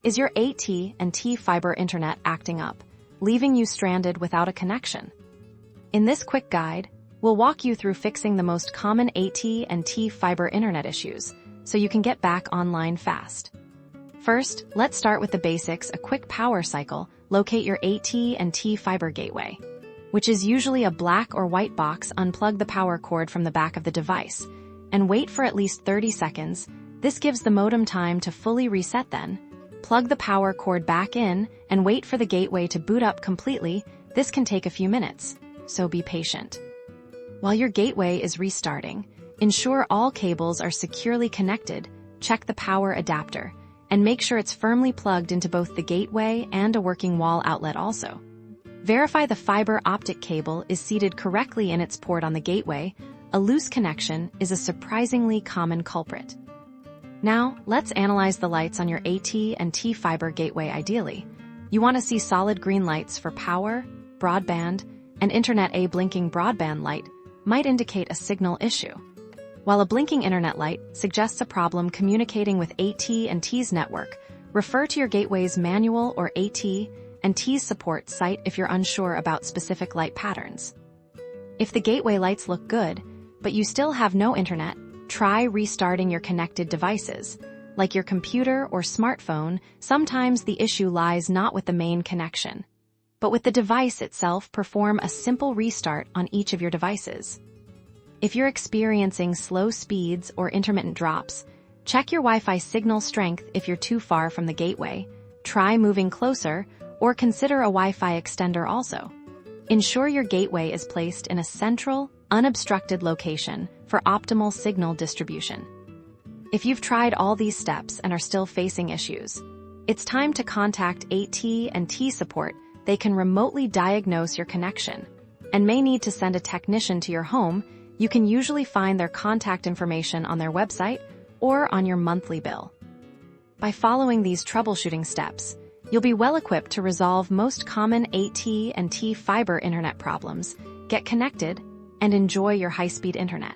Is your AT&T Fiber Internet acting up, leaving you stranded without a connection? In this quick guide, we'll walk you through fixing the most common AT&T Fiber Internet issues so you can get back online fast. First, let's start with the basics: a quick power cycle. Locate your AT&T Fiber gateway, which is usually a black or white box. Unplug the power cord from the back of the device and wait for at least 30 seconds. This gives the modem time to fully reset. Then, plug the power cord back in and wait for the gateway to boot up completely. This can take a few minutes, so be patient. While your gateway is restarting, ensure all cables are securely connected. Check the power adapter and make sure it's firmly plugged into both the gateway and a working wall outlet also. Verify the fiber optic cable is seated correctly in its port on the gateway. A loose connection is a surprisingly common culprit. Now, let's analyze the lights on your AT&T Fiber gateway. Ideally, you want to see solid green lights for power, broadband, and internet. A blinking broadband light might indicate a signal issue, while a blinking internet light suggests a problem communicating with AT&T's network. Refer to your gateway's manual or AT&T's support site if you're unsure about specific light patterns. If the gateway lights look good, but you still have no internet, try restarting your connected devices, like your computer or smartphone. Sometimes the issue lies not with the main connection, but with the device itself. Perform a simple restart on each of your devices. If you're experiencing slow speeds or intermittent drops, check your Wi-Fi signal strength. If you're too far from the gateway, try moving closer or consider a Wi-Fi extender also. Ensure your gateway is placed in a central, unobstructed location for optimal signal distribution. If you've tried all these steps and are still facing issues, it's time to contact AT&T support. They can remotely diagnose your connection and may need to send a technician to your home. You can usually find their contact information on their website or on your monthly bill. By following these troubleshooting steps, you'll be well equipped to resolve most common AT&T Fiber Internet problems, get connected, and enjoy your high-speed internet.